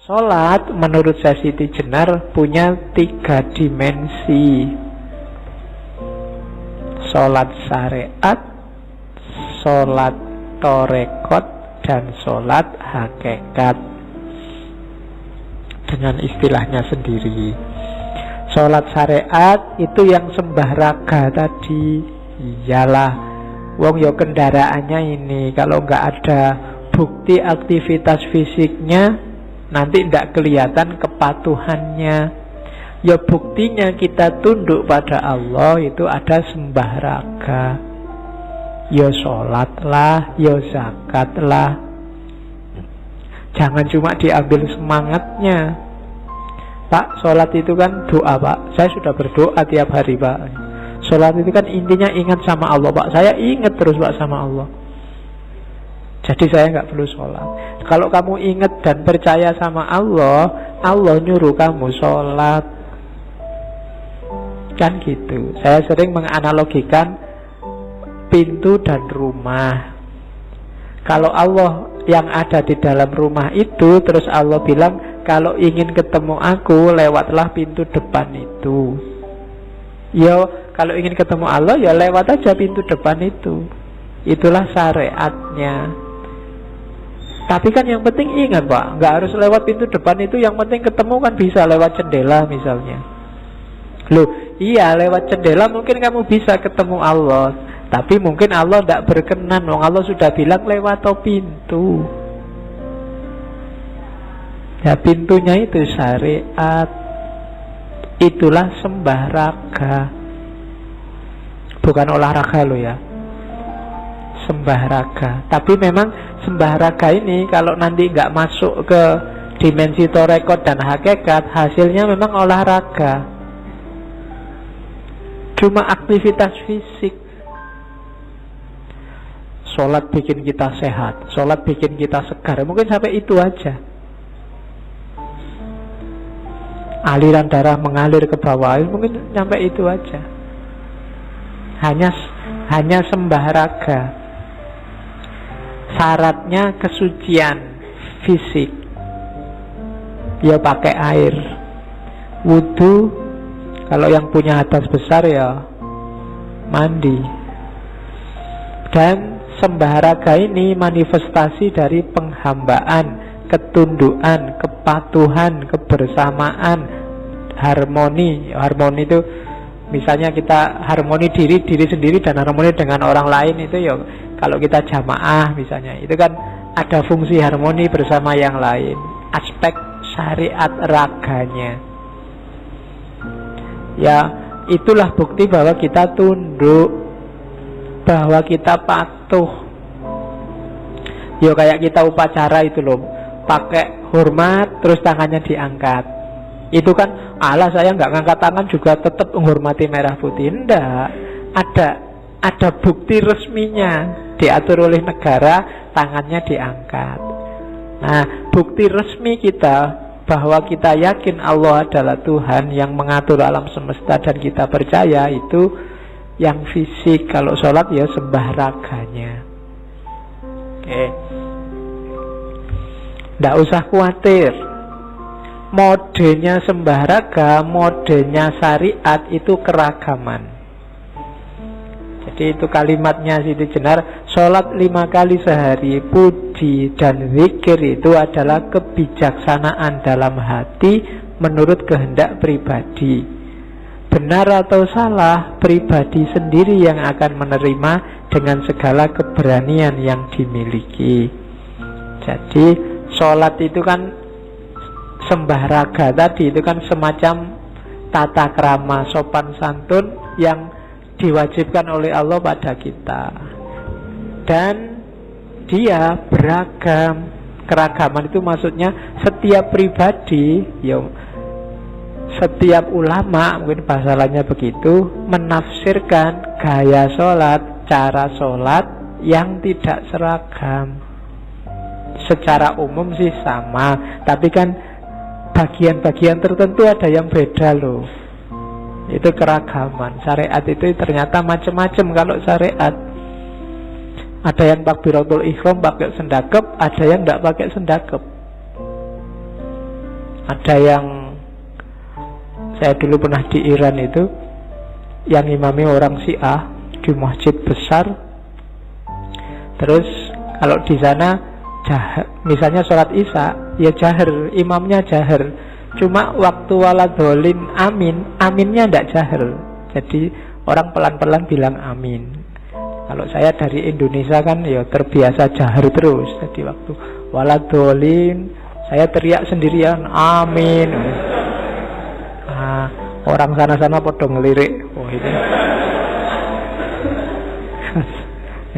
Sholat menurut Siti Jenar punya 3 dimensi. Sholat syariat, sholat torekot, dan sholat hakikat. Dengan istilahnya sendiri. Sholat syariat itu yang sembah raga tadi. Iyalah, wong yo kendaraannya ini. Kalau nggak ada bukti aktivitas fisiknya, nanti tidak kelihatan kepatuhannya. Ya buktinya kita tunduk pada Allah itu ada sembah raga. Ya sholat lah, ya zakat lah. Jangan cuma diambil semangatnya. Pak, sholat itu kan doa, Pak. Saya sudah berdoa tiap hari, Pak. Sholat itu kan intinya ingat sama Allah, Pak. Saya ingat terus, Pak, sama Allah. Jadi saya nggak perlu sholat. Kalau kamu ingat dan percaya sama Allah, Allah nyuruh kamu sholat. Kan gitu. Saya sering menganalogikan pintu dan rumah. Kalau Allah yang ada di dalam rumah itu, terus Allah bilang, kalau ingin ketemu aku, lewatlah pintu depan itu. Ya, kalau ingin ketemu Allah, ya lewat aja pintu depan itu. Itulah syariatnya. Tapi kan yang penting ingat, Pak, nggak harus lewat pintu depan itu. Yang penting ketemu kan bisa lewat jendela misalnya. Loh, iya lewat jendela mungkin kamu bisa ketemu Allah. Tapi mungkin Allah tidak berkenan. Wong Allah sudah bilang lewat pintu. Ya pintunya itu syariat. Itulah sembah raga. Bukan olahraga loh ya, sembah raga. Tapi memang sembah raga ini kalau nanti nggak masuk ke dimensi torekot dan hakikat, hasilnya memang olahraga. Cuma aktivitas fisik. Sholat bikin kita sehat, sholat bikin kita segar. Mungkin sampai itu aja. Aliran darah mengalir ke bawah, mungkin sampai itu aja. Hanya sembah raga. Syaratnya kesucian fisik. Ya pakai air. Wudu, kalau yang punya hadas besar ya mandi. Dan sembah raga ini manifestasi dari penghambaan, ketundukan, kepatuhan, kebersamaan, harmoni. Harmoni itu misalnya kita harmoni diri sendiri dan harmoni dengan orang lain itu ya. Kalau kita jamaah misalnya, itu kan ada fungsi harmoni bersama yang lain. Aspek syariat raganya. Ya, itulah bukti bahwa kita tunduk, bahwa kita patuh. Ya kayak kita upacara itu loh, pakai hormat terus tangannya diangkat. Itu kan, alah saya nggak ngangkat tangan juga tetap menghormati merah putih. Enggak, ada bukti resminya. Diatur oleh negara, tangannya diangkat. Nah, bukti resmi kita bahwa kita yakin Allah adalah Tuhan yang mengatur alam semesta dan kita percaya, itu yang fisik. Kalau sholat ya sembah raganya. Oke, nggak usah khawatir. Modenya sembah raga, modenya syariat itu keragaman. Jadi itu kalimatnya Siti Jenar, sholat 5 kali sehari, puji dan zikir itu adalah kebijaksanaan dalam hati menurut kehendak pribadi. Benar atau salah, pribadi sendiri yang akan menerima dengan segala keberanian yang dimiliki. Jadi sholat itu kan sembah raga tadi, itu kan semacam tata krama sopan santun yang diwajibkan oleh Allah pada kita. Dan dia beragam. Keragaman itu maksudnya setiap pribadi, ya, setiap ulama, mungkin bahasa lainnya begitu, menafsirkan gaya sholat, cara sholat yang tidak seragam. Secara umum sih sama, tapi kan bagian-bagian tertentu ada yang beda loh. Itu keragaman. Syariat itu ternyata macam-macam kalau syariat. Ada yang takbiratul ihram pakai sendakep, ada yang tidak pakai sendakep. Ada yang, saya dulu pernah di Iran itu, yang imami orang Syiah di masjid besar. Terus kalau di sana misalnya sholat isya, ya jahar, imamnya jahar. Cuma waktu waladholin amin, aminnya tidak jahar. Jadi orang pelan-pelan bilang amin. Kalau saya dari Indonesia kan ya terbiasa jahar terus. Jadi waktu waladholin saya teriak sendirian amin. Nah, orang sana-sana podo ngelirik. Oh ini.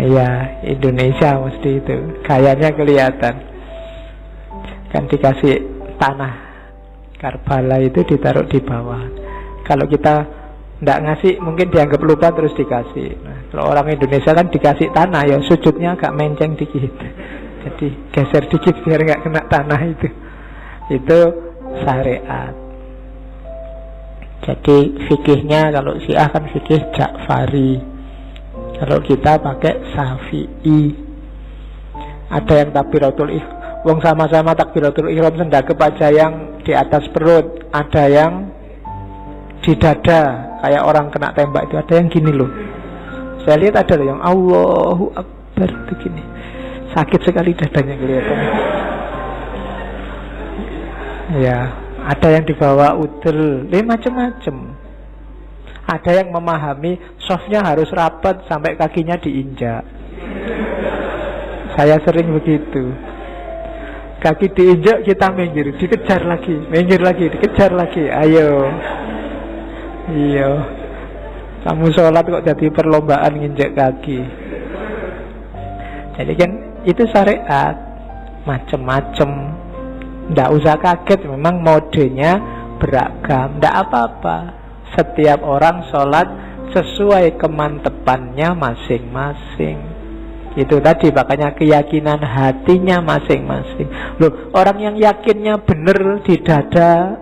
Iya, Indonesia mesti itu. Kayaknya kelihatan. Kan dikasih tanah Karbala itu ditaruh di bawah. Kalau kita tidak ngasih mungkin dianggap lupa terus dikasih. Nah, kalau orang Indonesia kan dikasih tanah ya sujudnya agak menceng dikit. Jadi geser dikit biar nggak kena tanah itu. Itu syariat. Jadi fikihnya kalau Syiah kan fikih Ja'fari. Kalau kita pakai Syafi'i. Ada yang takbiratul ihram, wong sama-sama takbiratul ihram sendakep aja yang di atas perut, ada yang di dada kayak orang kena tembak itu, ada yang gini loh. Saya lihat ada yang Allahu Akbar begini. Sakit sekali dadanya kelihatannya. Ya, ada yang dibawa udel, macam-macam. Ada yang memahami softnya harus rapat sampai kakinya diinjak. Saya sering begitu. Kaki diinjak kita minggir, dikejar lagi, minggir lagi, dikejar lagi. Ayo. Iya. Kamu sholat kok jadi perlombaan nginjak kaki. Jadi kan itu syariat macem-macem. Nggak usah kaget, memang modenya beragam. Nggak apa-apa. Setiap orang sholat sesuai kemantepannya masing-masing. Itu tadi makanya keyakinan hatinya masing-masing. Loh, orang yang yakinnya benar di dada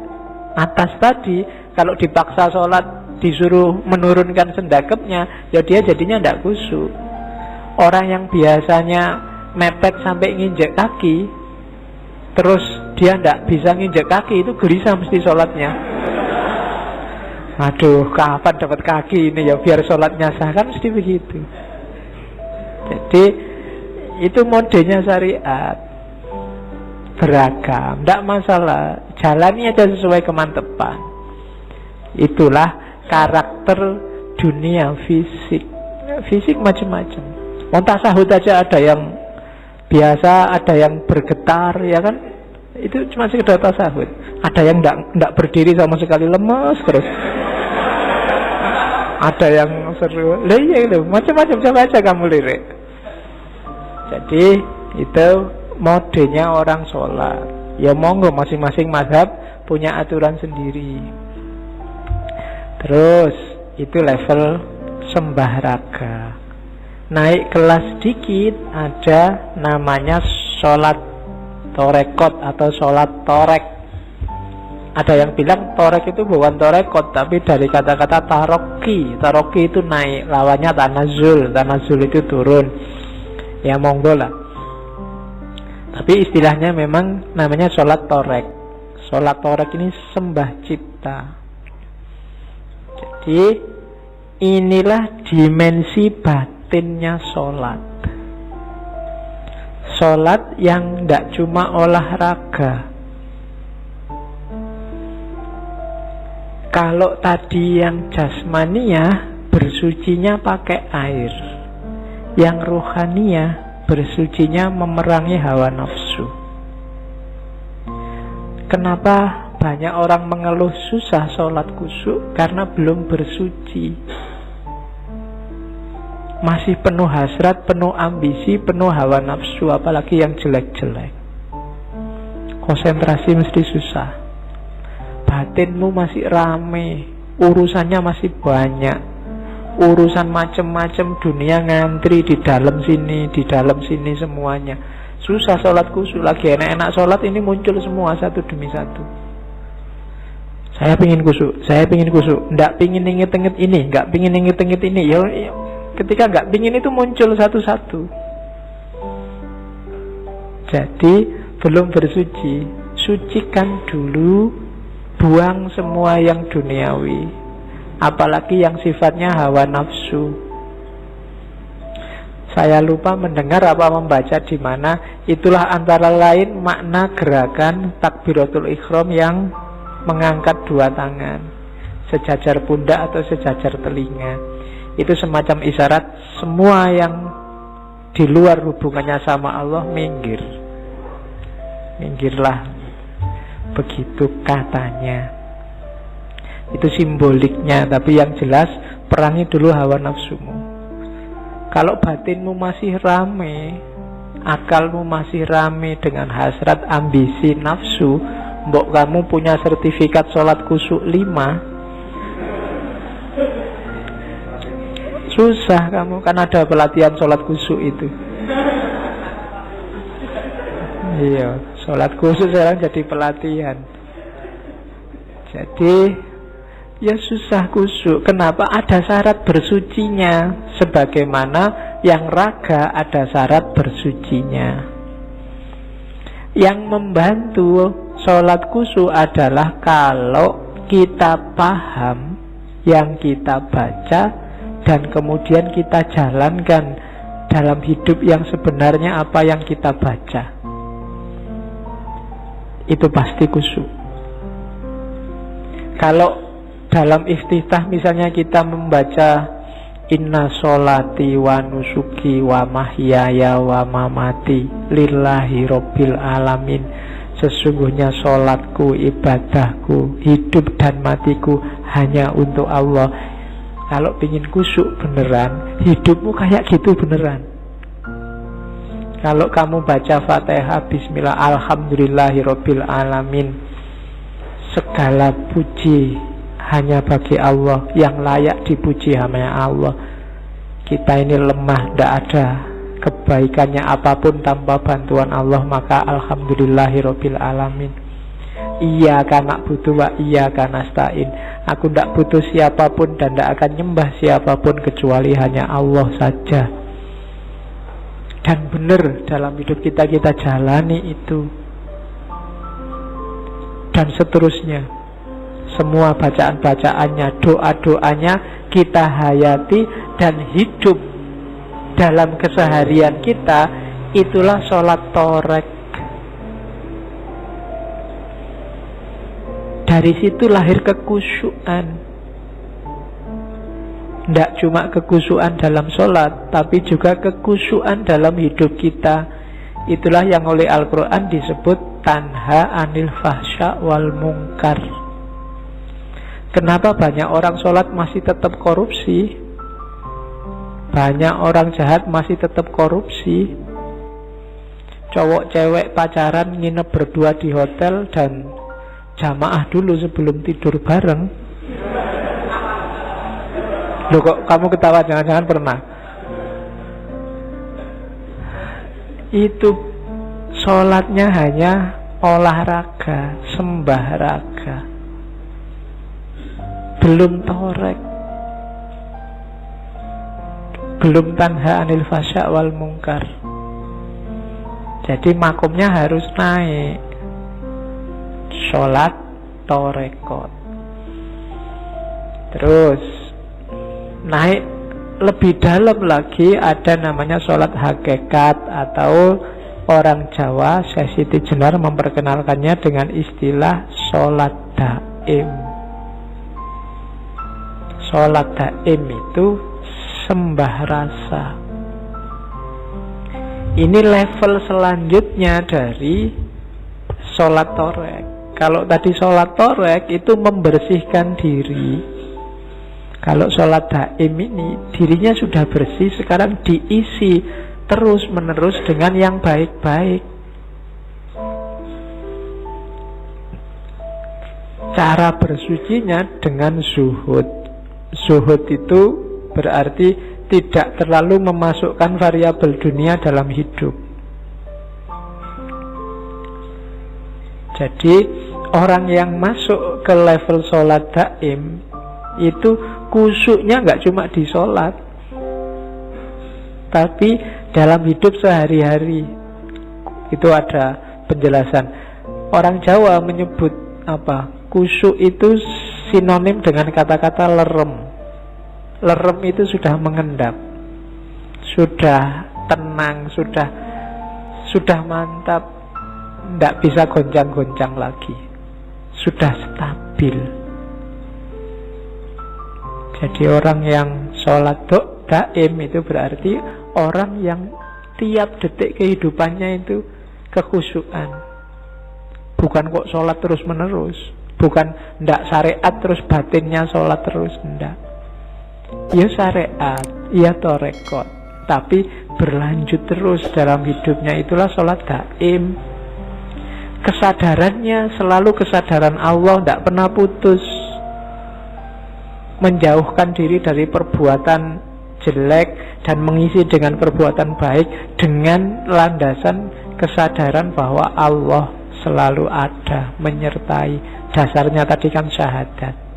atas tadi, kalau dipaksa sholat disuruh menurunkan sendakepnya, ya dia jadinya tidak khusyuk. Orang yang biasanya mepet sampai nginjek kaki, terus dia tidak bisa nginjek kaki, itu gelisah mesti sholatnya. Aduh, kapan dapat kaki ini ya biar sholatnya sah, kan mesti begitu. Jadi itu modenya syariat, beragam, tidak masalah, jalani aja sesuai kemantepan. Itulah karakter dunia fisik. Fisik macam-macam. Tasahud aja ada yang biasa, ada yang bergetar, ya kan? Itu cuma sekedar tasahud. Ada yang tidak berdiri sama sekali, lemas terus. Ada yang seru, macam-macam, coba aja kamu lirik. Jadi itu modenya orang sholat. Ya monggo, masing-masing mazhab punya aturan sendiri. Terus itu level sembah raga. Naik kelas dikit ada namanya sholat torekot atau sholat torek. Ada yang bilang torek itu bukan torekot, tapi dari kata-kata taroki. Taroki itu naik, lawannya tanazul. Tanazul itu turun. Ya monggo lah. Tapi istilahnya memang namanya sholat torek. Sholat torek ini sembah cipta. Jadi inilah dimensi batinnya sholat. Sholat yang tidak cuma olahraga. Kalau tadi yang jasmania bersucinya pakai air, yang rohania bersucinya memerangi hawa nafsu. Kenapa banyak orang mengeluh susah sholat khusyuk? Karena belum bersuci. Masih penuh hasrat, penuh ambisi, penuh hawa nafsu, apalagi yang jelek-jelek. Konsentrasi mesti susah. Batinmu masih rame, urusannya masih banyak, urusan macam-macam, dunia ngantri di dalam sini semuanya. Susah sholat khusyuk. Lagi enak-enak sholat ini muncul semua satu demi satu. Saya pingin khusyuk, nggak pingin inget-inget ini, nggak pingin inget-inget ini. Ya, ketika nggak pingin itu muncul satu-satu. Jadi belum bersuci, sucikan dulu, buang semua yang duniawi, apalagi yang sifatnya hawa nafsu. Saya lupa mendengar apa membaca di mana. Itulah antara lain makna gerakan takbiratul ihram yang mengangkat dua tangan sejajar pundak atau sejajar telinga. Itu semacam isyarat semua yang di luar hubungannya sama Allah minggir. Minggirlah. Begitu katanya. Itu simboliknya. Tapi yang jelas perangi dulu hawa nafsumu. Kalau batinmu masih rame, akalmu masih rame dengan hasrat, ambisi, nafsu, mbok kamu punya sertifikat sholat khusyuk 5, susah kamu, kan ada pelatihan sholat khusyuk itu. Iya, sholat khusyuk sekarang jadi pelatihan. Jadi ya susah khusyuk. Kenapa? Ada syarat bersucinya. Sebagaimana yang raga ada syarat bersucinya. Yang membantu sholat khusyuk adalah kalau kita paham yang kita baca dan kemudian kita jalankan dalam hidup yang sebenarnya apa yang kita baca. Itu pasti khusyuk. Kalau dalam iftitah misalnya kita membaca inna sholati wa nusuki wa mahyaya wa mamati lillahi rabbil alamin, sesungguhnya sholatku, ibadahku, hidup dan matiku hanya untuk Allah. Kalau ingin khusyuk beneran, hidupmu kayak gitu beneran. Kalau kamu baca Fatihah bismillah alhamdulillahi rabbil alamin, segala puji hanya bagi Allah, yang layak dipuji hanya Allah. Kita ini lemah, tidak ada kebaikannya apapun tanpa bantuan Allah, maka alhamdulillahirabbil alamin. Iyyaka na'budu wa iyyaka nasta'in. Aku tidak butuh siapapun dan tidak akan nyembah siapapun kecuali hanya Allah saja. Dan benar dalam hidup kita jalani itu. Dan seterusnya. Semua bacaan-bacaannya, doa-doanya kita hayati dan hidup dalam keseharian kita. Itulah sholat torek. Dari situ lahir kekhusyuan. Tidak cuma kekhusyuan dalam sholat, tapi juga kekhusyuan dalam hidup kita. Itulah yang oleh Al-Quran disebut tanha anil fahsya wal munkar. Kenapa banyak orang sholat masih tetap korupsi? Banyak orang jahat masih tetap korupsi. Cowok cewek pacaran nginep berdua di hotel dan jamaah dulu sebelum tidur bareng. Loh kok kamu ketawa, jangan-jangan pernah? Itu sholatnya hanya olahraga, sembah raga, belum torek, belum tanha anil fasya wal mungkar. Jadi makomnya harus naik. Sholat torekot. Terus naik lebih dalam lagi, ada namanya sholat hakikat, atau orang Jawa, Syekh Siti Jenar memperkenalkannya dengan istilah sholat daim. Sholat daim itu sembah rasa. Ini level selanjutnya dari sholat torek. Kalau tadi sholat torek itu membersihkan diri. Kalau sholat daim ini dirinya sudah bersih, sekarang diisi terus menerus dengan yang baik-baik. Cara bersucinya dengan zuhud. Zuhud itu berarti tidak terlalu memasukkan variabel dunia dalam hidup. Jadi orang yang masuk ke level sholat daim itu khusyuknya nggak cuma di sholat, tapi dalam hidup sehari-hari. Itu ada penjelasan. Orang Jawa menyebut apa? Khusyuk itu sinonim dengan kata-kata lerem. Lerem itu sudah mengendap, sudah tenang, sudah mantap, tidak bisa goncang-goncang lagi, sudah stabil. Jadi orang yang sholat daim itu berarti orang yang tiap detik kehidupannya itu kekhusyukan. Bukan kok sholat terus menerus, bukan ndak syariat terus batinnya sholat terus, ndak. Ya syariat, ya torekot, tapi berlanjut terus dalam hidupnya, itulah sholat daim. Kesadarannya selalu kesadaran Allah, ndak pernah putus. Menjauhkan diri dari perbuatan jelek dan mengisi dengan perbuatan baik dengan landasan kesadaran bahwa Allah selalu ada, menyertai. Dasarnya tadi kan syahadat.